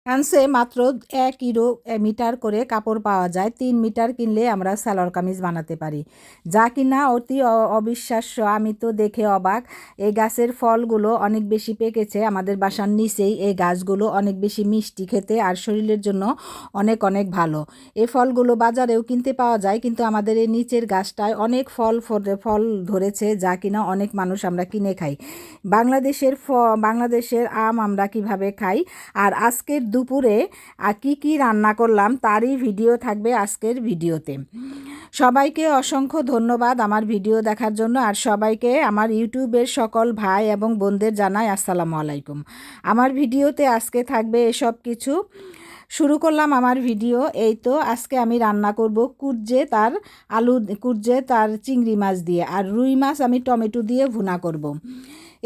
ফ্রান্সে মাত্র 1 মিটার করে কাপড় পাওয়া যায়। 3 মিটার কিনলে আমরা সালোয়ার কামিজ বানাতে পারি, যা কিনা অতি অবিশ্বাস্য। আমি তো দেখে অবাক। এই গাছের ফলগুলো অনেক বেশি পেকেছে। আমাদের বাসার নিচেই এই গাছগুলো অনেক বেশি মিষ্টি খেতে, আর শরীরের জন্য অনেক অনেক ভালো। এই ফলগুলো বাজারেও কিনতে পাওয়া যায়, কিন্তু আমাদের এই নিচের গাছটায় অনেক ফল ধরেছে, যা কিনা অনেক মানুষ আমরা কিনে খাই। বাংলাদেশের আম আমরা কিভাবে খাই, আর আজকের দুপুরে কি কি রান্না করলাম তারই ভিডিও থাকবে আজকের ভিডিওতে। সবাইকে অসংখ্য ধন্যবাদ আমার ভিডিও দেখার জন্য, আর সবাইকে আমার ইউটিউবের সকল ভাই এবং বোনদের জানাই আসসালামু আলাইকুম। আমার ভিডিওতে আজকে থাকবে এসব কিছু। শুরু করলাম আমার ভিডিও। এই তো আজকে আমি রান্না করব কুরজে তার চিংড়ি মাছ দিয়ে, আর রুই মাছ আমি টমেটো দিয়ে ভুনা করব।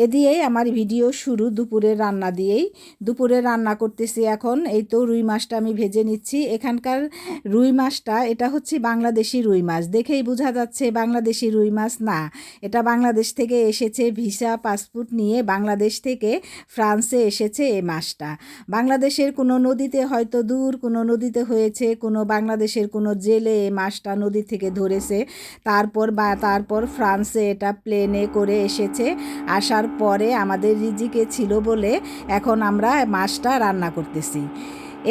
এ দিয়েই আমার ভিডিও শুরু, দুপুরের রান্না দিয়েই। দুপুরে রান্না করতেছি এখন। এই তো রুই মাছটা আমি ভেজে নিচ্ছি। এখানকার রুই মাছটা এটা হচ্ছে বাংলাদেশি রুই মাছ, দেখেই বোঝা যাচ্ছে বাংলাদেশি রুই মাছ না। এটা বাংলাদেশ থেকে এসেছে, ভিসা পাসপোর্ট নিয়ে বাংলাদেশ থেকে ফ্রান্সে এসেছে এই মাছটা। বাংলাদেশের কোনো নদীতে, হয়তো দূর কোনো নদীতে হয়েছে, কোনো বাংলাদেশের কোনো জেলে এই মাছটা নদী থেকে ধরেছে। তারপর ফ্রান্সে এটা প্লেনে করে এসেছে। আসার পরে আমাদের রিজিকে ছিল বলে এখন আমরা মাছটা রান্না করতেছি।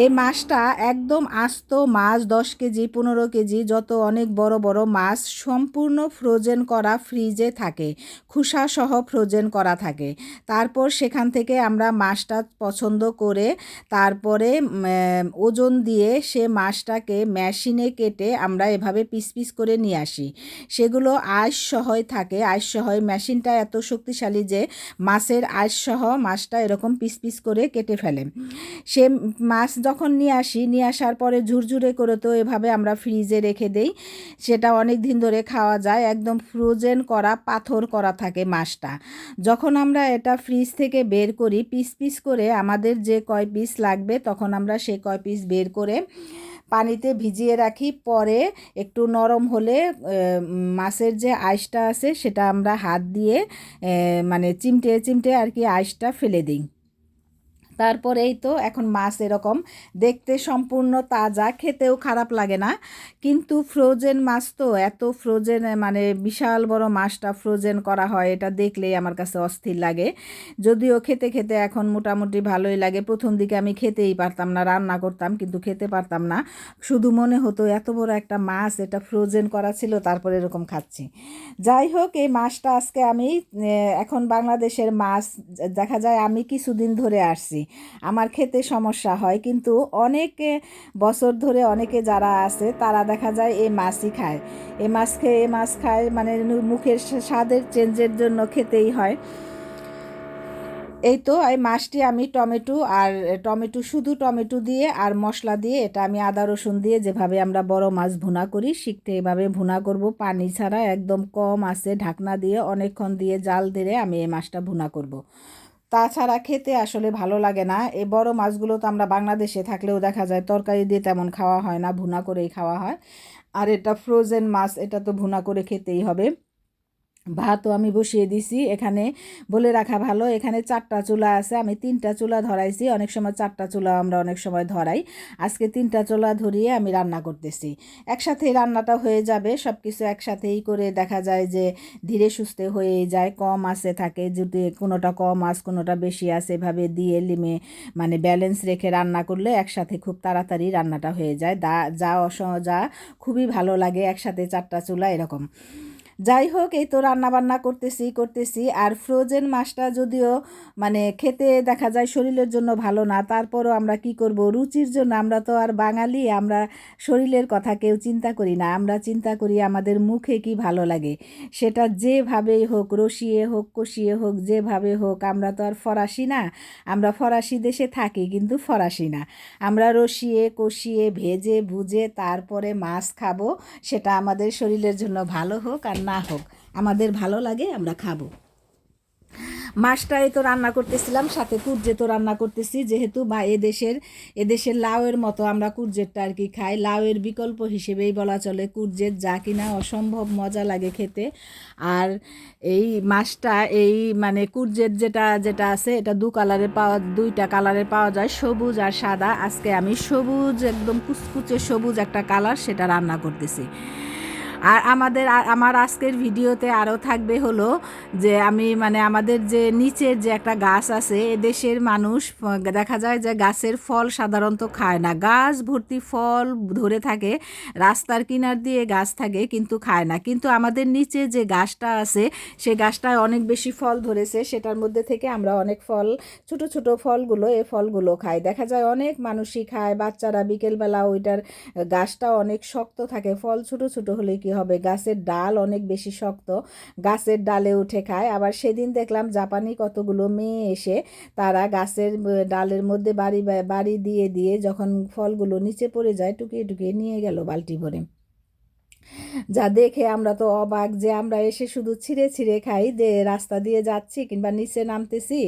এই মাছটা একদম আস্ত মাছ, 10 কেজি 15 কেজি যত অনেক বড় বড় মাছ সম্পূর্ণ ফ্রোজেন করা ফ্রিজে থাকে, খোসা সহ ফ্রোজেন করা থাকে। তারপর সেখান থেকে আমরা মাছটা পছন্দ করে তারপরে ওজন দিয়ে সে মাছটাকে মেশিনে কেটে আমরা এভাবে পিস পিস করে নিয়ে আসি। সেগুলো আঁশ সহই থাকে, আঁশ সহই মেশিনটা এত শক্তিশালী যে মাছের আঁশ সহ মাছটা এরকম পিস পিস করে কেটে ফেলে। সে মাছ যখন নিয়ে আসার পরে ঝুরঝুরে করে তো এভাবে আমরা ফ্রিজে রেখে দেই। সেটা অনেক দিন ধরে খাওয়া যায়, একদম ফ্রোজেন করা পাথর করা থাকে মাছটা। যখন আমরা এটা ফ্রিজ থেকে বের করি পিস পিস করে, আমাদের যে কয় পিস লাগবে তখন আমরা সে কয় পিস বের করে পানিতে ভিজিয়ে রাখি। পরে একটু নরম হলে মাছের যে আঁশটা আছে সেটা আমরা হাত দিয়ে মানে চিমটে চিমটে আর কি আঁশটা ফেলে দিই। তারপর এই তো এখন মাছ এরকম দেখতে সম্পূর্ণ তাজা, খেতেও খারাপ লাগে না। কিন্তু ফ্রোজেন মাছ তো এত ফ্রোজেন, মানে বিশাল বড় মাছটা ফ্রোজেন করা হয়, এটা দেখলেই আমার কাছে অস্থির লাগে। যদিও খেতে খেতে এখন মোটামুটি ভালোই লাগে। প্রথম দিকে আমি খেতেই পারতাম না, রান্না করতাম কিন্তু খেতে পারতাম না। শুধু মনে হতো এত বড় একটা মাছ, এটা ফ্রোজেন করা ছিল, তারপরে এরকম খাচ্ছি। যাই হোক, এই মাছটা আজকে আমি এখন বাংলাদেশের মাছ দেখা যায় আমি কিছুদিন ধরে আসছি, আমার খেতে সমস্যা হয়, কিন্তু অনেকে বছর ধরে অনেকে যারা আছে তারা দেখা যায় এই মাছই খায়। এই মাছ খায় মানে মুখের স্বাদের চেঞ্জের জন্য খেতেই হয়। এই তো এই মাছটি আমি শুধু টমেটো দিয়ে আর মশলা দিয়ে, এটা আমি আদা রসুন দিয়ে যেভাবে আমরা বড় মাছ ভুনা করি শিখতে এভাবে ভুনা করব, পানি ছাড়া একদম কম আছে ঢাকনা দিয়ে অনেকক্ষণ দিয়ে জাল দিয়ে আমি এই মাছটা ভুনা করব। তাছাড়া খেতে আসলে ভালো লাগে না। এই বড় মাছগুলো তো আমরা বাংলাদেশে থাকলেও দেখা যায় তরকারি দিয়ে তেমন খাওয়া হয় না, ভুনা করেই খাওয়া হয়। আর এটা ফ্রোজেন মাছ, এটা তো ভুনা করে খেতেই হবে। ভাতও আমি বসিয়ে দিছি এখানে। বলে রাখা ভালো, এখানে 4টা চুলা আছে, আমি 3টা চুলা ধরাইছি। অনেক সময় 4টা চুলা আমরা অনেক সময় ধরাই, আজকে 3টা চুলা ধরিয়ে আমি রান্না করতেছি। একসাথেই রান্নাটা হয়ে যাবে, সব কিছু একসাথেই করে দেখা যায় যে ধীরে সুস্থে হয়েই যায়। কম আছে থাকে, যদি কোনোটা কম আঁচ কোনোটা বেশি আছে, এভাবে দিয়ে লিমে মানে ব্যালেন্স রেখে রান্না করলে একসাথে খুব তাড়াতাড়ি রান্নাটা হয়ে যায়। যা খুবই ভালো লাগে একসাথে 4টা চুলা এরকম। যাই হোক, এই তো রান্না বান্না করতেছি। আর ফ্রোজেন মাছটা যদিও মানে খেতে দেখা যায় শরীরের জন্য ভালো না, তারপরও আমরা কি করব, রুচির জন্য। আমরা তো আর বাঙালি, আমরা শরীরের কথা কেউ চিন্তা করি না, আমরা চিন্তা করি আমাদের মুখে কি ভালো লাগে। সেটা যেভাবেই হোক, রসিয়ে হোক কষিয়ে হোক, যেভাবে হোক। আমরা তো আর ফরাসি না, আমরা ফরাসি দেশে থাকি কিন্তু ফরাসি না। আমরা রসিয়ে কষিয়ে ভেজে ভুজে তারপরে মাছ খাবো, সেটা আমাদের শরীরের জন্য ভালো হোক আর না হোক, আমাদের ভালো লাগে আমরা খাবো। মাছটাই তো রান্না করতেছিলাম, সাথে কুরজে তো রান্না করতেছি, যেহেতু বা এদেশের লাউয়ের মতো আমরা কুরজেরটা আর কি খাই। লাউয়ের বিকল্প হিসেবেই বলা চলে কুরজের, যা কিনা অসম্ভব মজা লাগে খেতে। আর এই মাছটা এই মানে কুরজের যেটা যেটা আছে এটা দুইটা কালারে পাওয়া যায়, সবুজ আর সাদা। আজকে আমি সবুজ, একদম কুচকুচে সবুজ একটা কালার, সেটা রান্না করতেছি। আর আমার আজকের ভিডিওতে আরও থাকবে হলো যে আমি মানে আমাদের যে নিচের যে একটা গাছ আছে, এদেশের মানুষ দেখা যায় যে গাছের ফল সাধারণত খায় না। গাছ ভর্তি ফল ধরে থাকে, রাস্তার কিনার দিয়ে গাছ থাকে কিন্তু খায় না। কিন্তু আমাদের নিচে যে গাছটা আছে সে গাছটায় অনেক বেশি ফল ধরেছে, সেটার মধ্যে থেকে আমরা অনেক ফল, ছোট ছোট ফলগুলো, এই ফলগুলো খাই। দেখা যায় অনেক মানুষই খায়, বাচ্চারা বিকেলবেলা ওইটার, গাছটা অনেক শক্ত থাকে, ফল ছোট ছোট হলে কি হবে, গাছের ডাল অনেক বেশি শক্ত, গাছের ডালে উঠে খায়। আবার সেদিন দেখলাম জাপানি কতগুলো মেয়ে এসে তারা গাছের ডালের মধ্যে বাড়ি দিয়ে দিয়ে যখন ফলগুলো নিচে পড়ে যায় টুকিয়ে টুকিয়ে নিয়ে গেল বালতি ভরে। যা দেখে আমরা তো অবাক, যে আমরা এসে শুধু ছিঁড়ে ছিঁড়ে খাই, রাস্তা দিয়ে যাচ্ছি কিংবা নিচে নামতেছি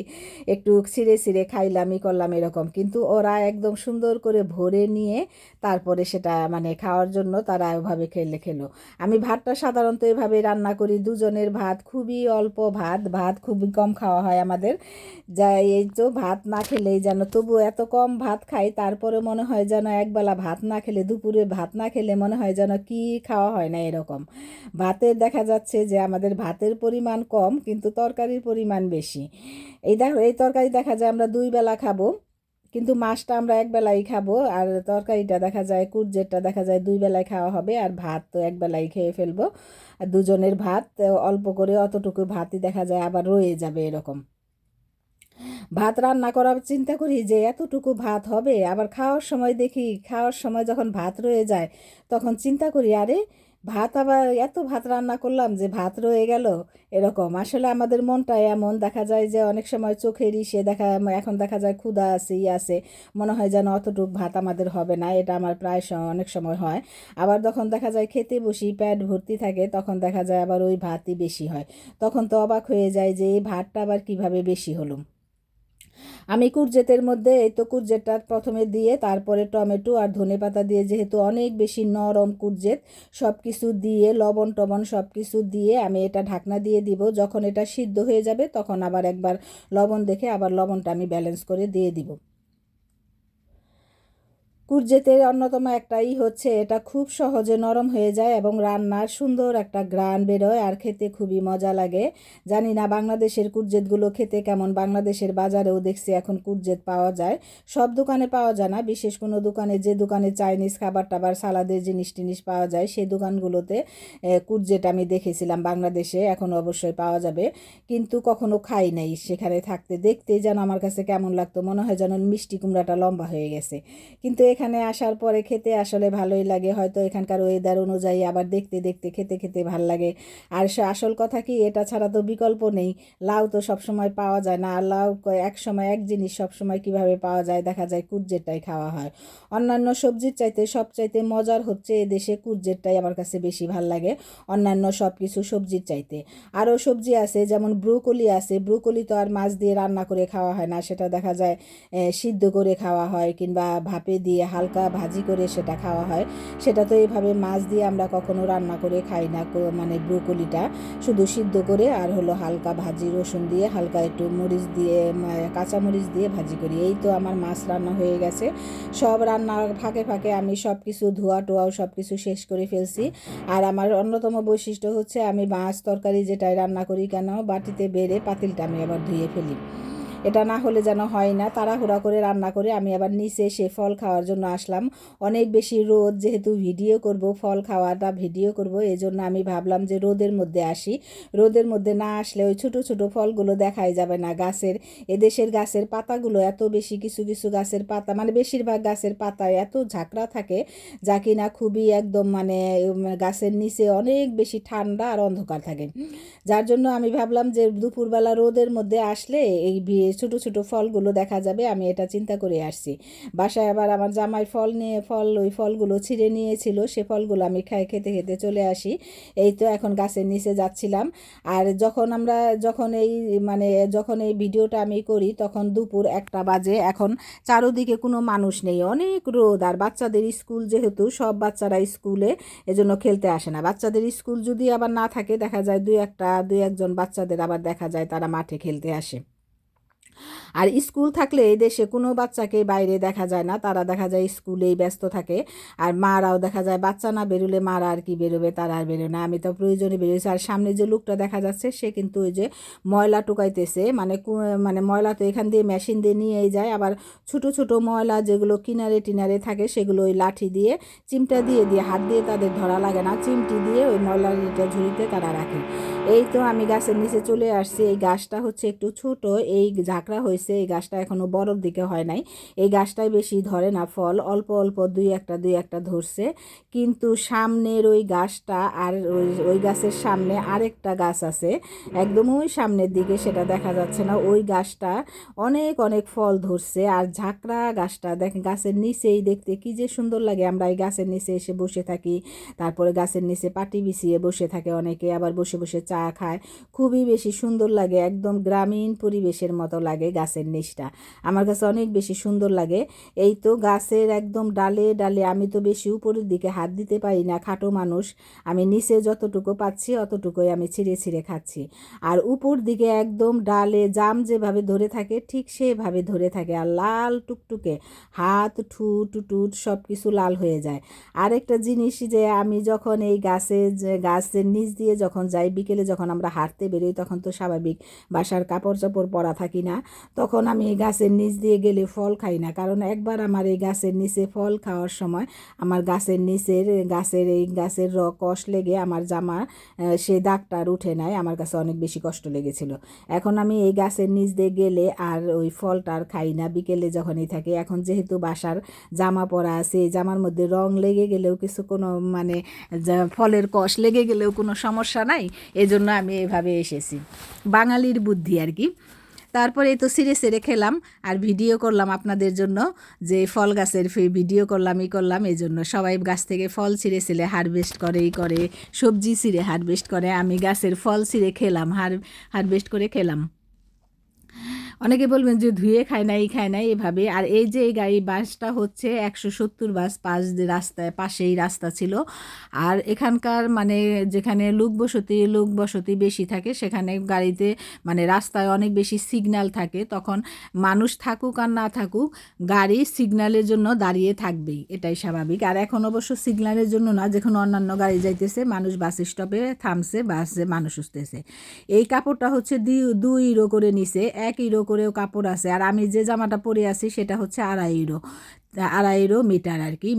একটু ছিঁড়ে ছিঁড়ে খাইলামই করলাম এরকম, কিন্তু ওরা একদম সুন্দর করে ভরে নিয়ে তারপরে সেটা মানে খাওয়ার জন্য তারা ওভাবে খেলো। আমি ভাতটা সাধারণত এভাবে রান্না করি, দুজনের ভাত, খুবই অল্প ভাত, ভাত খুবই কম খাওয়া হয় আমাদের। যা এই তো ভাত না খেলেই যেন, তবু এত কম ভাত খাই তারপরে মনে হয় যেন একবেলা ভাত না খেলে, দুপুরে ভাত না খেলে মনে হয় যেন কি খাওয়া হয় না এরকম। ভাতের দেখা যাচ্ছে যে আমাদের ভাতের পরিমাণ কম কিন্তু তরকারির পরিমাণ বেশি। এই তরকারি দেখা যায় আমরা 2 বেলা খাবো, কিন্তু মাছটা আমরা 1 বেলাই খাবো, আর তরকারিটা দেখা যায় কুরজেরটা দেখা যায় 2 বেলায় খাওয়া হবে, আর ভাত তো 1 বেলাই খেয়ে ফেলবো। আর দুজনের ভাত অল্প করে অতটুকু ভাতই দেখা যায় আবার রয়ে যাবে এরকম। ভাত রান্না করার চিন্তা করি যে এতটুকু ভাত হবে, আবার খাওয়ার সময় যখন ভাত রয়ে যায় তখন চিন্তা করি আরে ভাত, আবার এত ভাত রান্না করলাম যে ভাত রয়ে গেল এরকম। আসলে আমাদের মনটা এমন, দেখা যায় যে অনেক সময় চোখের ইসে এখন দেখা যায় ক্ষুধা আছে আছে, মনে হয় যেন অতটুকু ভাত আমাদের হবে না, এটা আমার প্রায় অনেক সময় হয়। আবার যখন দেখা যায় খেতে বসি পেট ভর্তি থাকে তখন দেখা যায় আবার ওই ভাতই বেশি হয়, তখন তো অবাক হয়ে যায় যে এই ভাতটা আবার কিভাবে বেশি হলো। আমি কুরজেতের মধ্যে এই তো কুরজেটটা প্রথমে দিয়ে তারপরে টমেটো আর ধনেপাতা দিয়ে, যেহেতু অনেক বেশি নরম কুরজেত, সব কিছু দিয়ে লবণ টবণ সব কিছু দিয়ে আমি এটা ঢাকনা দিয়ে দিব। যখন এটা সিদ্ধ হয়ে যাবে তখন আবার একবার লবণ দেখে আবার লবণটা আমি ব্যালেন্স করে দিয়ে দিব। কুরজেতের অন্যতম একটাই হচ্ছে এটা খুব সহজে নরম হয়ে যায় এবং রান্নার সুন্দর একটা ঘ্রাণ বেরোয় আর খেতে খুবই মজা লাগে। জানি না বাংলাদেশের কুরজেতগুলো খেতে কেমন, বাংলাদেশের বাজারেও দেখছি এখন কুরজেত পাওয়া যায়, সব দোকানে পাওয়া যায় না, বিশেষ কোনো দোকানে, যে দোকানে চাইনিজ খাবার টাবার সালাদের জিনিস টিনিস পাওয়া যায় সেই দোকানগুলোতে কুরজেট আমি দেখেছিলাম বাংলাদেশে, এখন অবশ্যই পাওয়া যাবে, কিন্তু কখনো খাই নাই। সেখানে থাকতে দেখতে যেন আমার কাছে কেমন লাগতো, মনে হয় যেন মিষ্টি কুমড়াটা লম্বা হয়ে গেছে, কিন্তু এখানে আসার পরে খেতে আসলে ভালোই লাগে, হয়তো এখানকার ওয়েদার অনুযায়ী, আবার দেখতে দেখতে খেতে খেতে ভাল লাগে। আর আসল কথা কি, এটা ছাড়া তো বিকল্প নেই, লাউ তো সবসময় পাওয়া যায় না, আর লাউ এক সময় এক জিনিস সবসময় কিভাবে পাওয়া যায়, দেখা যায় কুরজেরটাই খাওয়া হয়। অন্যান্য সবজির চাইতে সবচাইতে মজার হচ্ছে এদেশে কুরজেরটাই আমার কাছে বেশি ভাল লাগে অন্যান্য সব কিছু সবজির চাইতে। আরও সবজি আছে যেমন ব্রোকলি আছে, ব্রোকলি তো আর মাছ দিয়ে রান্না করে খাওয়া হয় না, সেটা দেখা যায় সিদ্ধ করে খাওয়া হয় কিংবা ভাপে দিয়ে হালকা ভাজি করে সেটা খাওয়া হয়। সেটা তো এইভাবে মাছ দিয়ে আমরা কখনো রান্না করে খাই না, মানে ব্রোকলিটা শুধু সিদ্ধ করে আর হলো হালকা ভাজি, রসুন দিয়ে হালকা একটু মরিচ দিয়ে, কাঁচা মরিচ দিয়ে ভাজি করি। এই তো আমার মাছ রান্না হয়ে গেছে। সব রান্নার ফাঁকে ফাঁকে আমি সব কিছু ধোয়া টোয়াও সব কিছু শেষ করে ফেলছি। আর আমার অন্যতম বৈশিষ্ট্য হচ্ছে আমি মাছ তরকারি যেটাই রান্না করি কেন বাটিতে বেড়ে পাতিলটা আমি আবার ধুয়ে ফেলি, এটা না হলে যেন হয় না। তাড়াহুড়া করে রান্না করে আমি আবার নিচে এসে ফল খাওয়ার জন্য আসলাম, অনেক বেশি রোদ, যেহেতু ভিডিও করব, ফল খাওয়াটা ভিডিও করব, এই জন্য আমি ভাবলাম যে রোদের মধ্যে আসি। রোদের মধ্যে না আসলে ওই ছোটো ছোটো ফলগুলো দেখাই যাবে না। এদেশের গাছের পাতাগুলো এত বেশি, কিছু কিছু গাছের পাতা মানে বেশিরভাগ গাছের পাতায় এত ঝাঁকড়া থাকে যা কিনা খুবই একদম মানে গাছের নিচে অনেক বেশি ঠান্ডা আর অন্ধকার থাকে। যার জন্য আমি ভাবলাম যে দুপুরবেলা রোদের মধ্যে আসলে এই ছোট ছোট ফলগুলো দেখা যাবে, আমি এটা চিন্তা করে আসছি। বাসায় আবার আমার জামাই ওই ফলগুলো ছিঁড়ে নিয়েছিল, সে ফলগুলো আমি খেতে খেতে চলে আসি। এই তো এখন গাছের নিচে যাচ্ছিলাম। আর যখন এই ভিডিওটা আমি করি তখন দুপুর 1টা বাজে। এখন চারোদিকে কোনো মানুষ নেই, অনেক রোদ। আর বাচ্চাদের স্কুল যেহেতু, সব বাচ্চারা স্কুলে, এজন্য খেলতে আসে না। বাচ্চাদের স্কুল যদি আবার না থাকে, দেখা যায় দুই একজন বাচ্চাদের আবার দেখা যায় তারা মাঠে খেলতে আসে। আর স্কুল থাকলে এই দেশে কোনো বাচ্চাকে বাইরে দেখা যায় না, তারা দেখা যায় স্কুলেই ব্যস্ত থাকে। আর মারাও দেখা যায় বাচ্চা না বেরোলে মারা আর কি বেরোবে, তারা আর বেরোয় না। আমি তো প্রয়োজনে বেরোয়েছি। আর সামনে যে লোকটা দেখা যাচ্ছে সে কিন্তু ওই যে ময়লা টুকাইতেছে, মানে ময়লা তো এখান দিয়ে মেশিন দিয়ে নিয়েই যায়। আবার ছোট ছোট ময়লা যেগুলো কিনারে টিনারে থাকে সেগুলো ওই লাঠি দিয়ে, চিমটা দিয়ে হাত দিয়ে তাদের ধরা লাগে না, চিমটি দিয়ে ওই ময়লার ঝুড়িতে তারা রাখে। এই তো আমি গাছের নিচে চলে আসছি। এই গাছটা হচ্ছে একটু ছোট, এই ঝাঁকড়া হয়েছে, এই গাছটা এখনো বড়র দিকে হয় নাই। এই গাছটাই বেশি ধরে না ফল, অল্প অল্প দুই একটা ধরছে। কিন্তু সামনের ওই গাছটা, আর ওই গাছের সামনে আরেকটা গাছ আছে, একদম ওই সামনের দিকে, সেটা দেখা যাচ্ছে না। ওই গাছটা অনেক অনেক ফল ধরছে। আর ঝাঁকড়া গাছটা দেখেন, গাছের নিচেই দেখতে কি যে সুন্দর লাগে। আমরা এই গাছের নিচে এসে বসে থাকি, তারপরে গাছের নিচে পাটি বিছিয়ে বসে থাকে অনেকে, আবার বসে বসে চা খায়। খুবই বেশি সুন্দর লাগে, একদম গ্রামীণ পরিবেশের মতো লাগে গাছের নিচটা। আমার কাছে অনেক বেশি সুন্দর লাগে। এই তো গাছের একদম ডালে ডালে, আমি তো বেশি উপরের দিকে হাত দিতে পারি না, খাটো মানুষ। আমি নিচে যতটুকু পাচ্ছি অতটুকুই আমি ছিঁড়ে ছিঁড়ে খাচ্ছি। আর উপর দিকে একদম ডালে জাম যেভাবে ধরে থাকে ঠিক সেভাবে ধরে থাকে, আর লাল টুকটুকে, হাত টুট সব কিছু লাল হয়ে যায়। আরেকটা জিনিস যে আমি যখন এই গাছের নিচ দিয়ে যখন যাই, বিকেলে যখন আমরা হাঁটতে বেরোই, তখন তো স্বাভাবিক বাসার কাপড় চাপড় পরা থাকি না, তখন আমি এই গাছের নিচ দিয়ে গেলে ফল খাই না। কারণ একবার আমার এই গাছের নিচে ফল খাওয়ার সময় আমার গাছের কষ লেগে আমার জামা সে দাগটা আর উঠে নাই, আমার কাছে অনেক বেশি কষ্ট লেগেছিল। এখন আমি এই গাছের নিচ দিয়ে গেলে আর ওই ফলটা আর খাই না, বিকেলে যখনই থাকে। এখন যেহেতু বাসার জামা পরা আছে, এই জামার মধ্যে রং লেগে গেলেও কোনো ফলের কষ লেগে গেলেও কোনো সমস্যা নাই, এজন্য আমি এভাবে এসেছি। বাঙালির বুদ্ধি আর কি। তারপরে এই তো ছিঁড়ে খেলাম আর ভিডিও করলাম আপনাদের জন্য, যে ফল গাছের ভিডিও করলাম এই জন্য। সবাই গাছ থেকে ফল ছিঁড়ে হারভেস্ট করে সবজি ছিঁড়ে হারভেস্ট করে, আমি গাছের ফল ছিঁড়ে খেলাম, হারভেস্ট করে খেলাম। অনেকে বলবেন যে ধুয়ে খায় নাই এভাবে। আর এই যে এই বাসটা হচ্ছে 170 বাস, পাশেই রাস্তা ছিল। আর এখানকার যেখানে লোক বসতি বেশি থাকে, সেখানে গাড়িতে রাস্তায় অনেক বেশি সিগন্যাল থাকে। তখন মানুষ থাকুক আর না থাকুক, গাড়ি সিগন্যালের জন্য দাঁড়িয়ে থাকবেই, এটাই স্বাভাবিক। আর এখন অবশ্য সিগন্যালের জন্য না, যখন অন্যান্য গাড়ি যাইতেছে, মানুষ বাস স্টপে থামছে, বাসে মানুষ উঠতেছে। এই কাপড়টা হচ্ছে 2 ইউরো করে নিছে, 1 ইউরো করেও কাপড় আছে। আর আমি যে জামাটা পরে আছি সেটা হচ্ছে 2.5 ইউরো মিটার আর কি।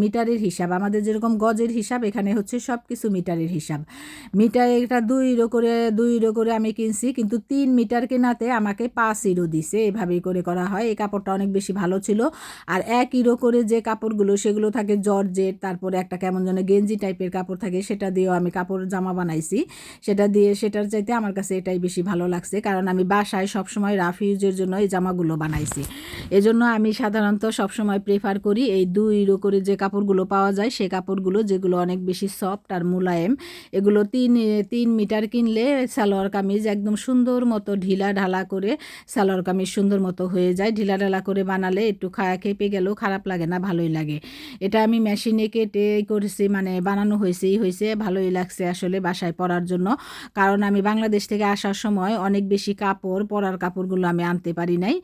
মিটারের হিসাব, আমাদের যেরকম গজের হিসাব, এখানে হচ্ছে সব কিছু মিটারের হিসাব। এটা 2 ইউরো করে আমি কিনছি, কিন্তু 3 মিটার কেনাতে আমাকে 5 ইউরো দিছে। এভাবেই করা হয়। এই কাপড়টা অনেক বেশি ভালো ছিল। আর 1 ইউরো করে যে কাপড়গুলো, সেগুলো থাকে জর্জেট, তারপরে একটা কেমন যেন গেঞ্জি টাইপের কাপড় থাকে, সেটা দিয়েও আমি জামা বানাইছি। সেটার চাইতে আমার কাছে এটাই বেশি ভালো লাগছে, কারণ আমি বাসায় সবসময় রাফ ইউজের জন্য এই জামাগুলো বানাইছি। এজন্য আমি সাধারণত সবসময় প্রেফার করি এই 2 ইউরো করে যে কাপড়গুলো পাওয়া যায়, সে কাপড়গুলো, যেগুলো অনেক বেশি সফট আর মোলায়েম। এগুলো 3 মিটার কিনলে সালোয়ার কামিজ একদম সুন্দর মতো ঢিলা ঢালা করে সালোয়ার কামিজ সুন্দর মতো হয়ে যায়। ঢিলা ঢালা করে বানালে একটু খেপে গেলেও খারাপ লাগে না, ভালোই লাগে। এটা আমি মেশিনে কেটে করেছি, বানানো হয়েছে, ভালোই লাগছে আসলে বাসায় পরার জন্য। কারণ আমি বাংলাদেশ থেকে আসার সময় অনেক বেশি পরার কাপড়গুলো আমি আনতে পারি নাই।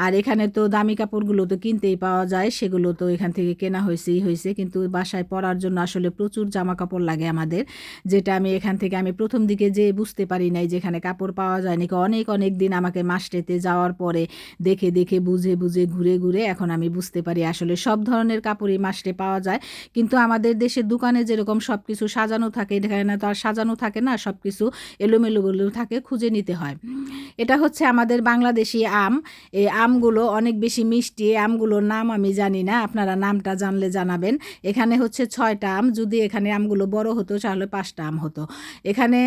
আর এখানে তো দামি কাপড়গুলো তো কিনতেই পাওয়া যায়, সেগুলো তো এখান থেকে কেনা হয়েছে। কিন্তু বাসায় পরার জন্য আসলে প্রচুর জামা কাপড় লাগে আমাদের, যেটা আমি এখান থেকে প্রথম দিকে যে বুঝতে পারি নাই যেখানে কাপড় পাওয়া যায় নাকি। অনেক দিন আমাকে মাস্টেতে যাওয়ার পরে দেখে বুঝে ঘুরে এখন আমি বুঝতে পারি আসলে সব ধরনের কাপড়ই মাস্টে পাওয়া যায়। কিন্তু আমাদের দেশের দোকানে যেরকম সব কিছু সাজানো থাকে, এখানে তো আর সাজানো থাকে না, সব কিছু এলোমেলো থাকে, খুঁজে নিতে হয়। এটা হচ্ছে আমাদের বাংলাদেশি আম। এই আমগুলো অনেক বেশি মিষ্টি। আমগুলোর নাম আমি জানি না, আপনারা নামটা জানলে জানাবেন। এখানে হচ্ছে 6টা আম, যদি এখানে আমগুলো বড় হতো তাহলে 5টা আম হতো। এখানে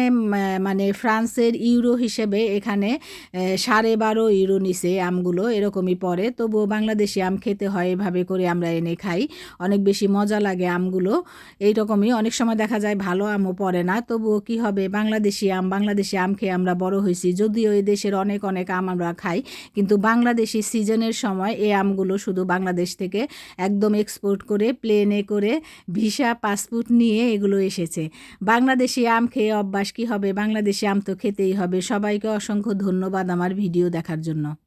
মানে ফ্রান্সের ইউরো হিসেবে এখানে 12.5 ইউরো নিছে আমগুলো, এরকমই পড়ে। তবুও বাংলাদেশি আম খেতে হয়, এভাবে করে আমরা এনে খাই, অনেক বেশি মজা লাগে আমগুলো। এইরকমই অনেক সময় দেখা যায় ভালো আমও পড়ে না, তবুও কি হবে, বাংলাদেশি আম খেয়ে আমরা বড় হয়েছি। যদিও এই দেশের অনেক অনেক আম আমরা খাই, কিন্তু বাংলাদেশি সিজনের সময় এই আমগুলো শুধু বাংলাদেশ থেকে একদম এক্সপোর্ট করে প্লেনে করে ভিসা পাসপোর্ট নিয়ে এগুলো এসেছে। বাংলাদেশি আম খেয়ে অভ্যাস, কি হবে, বাংলাদেশি আম তো খেতেই হবে। সবাইকে অসংখ্য ধন্যবাদ আমার ভিডিও দেখার জন্য।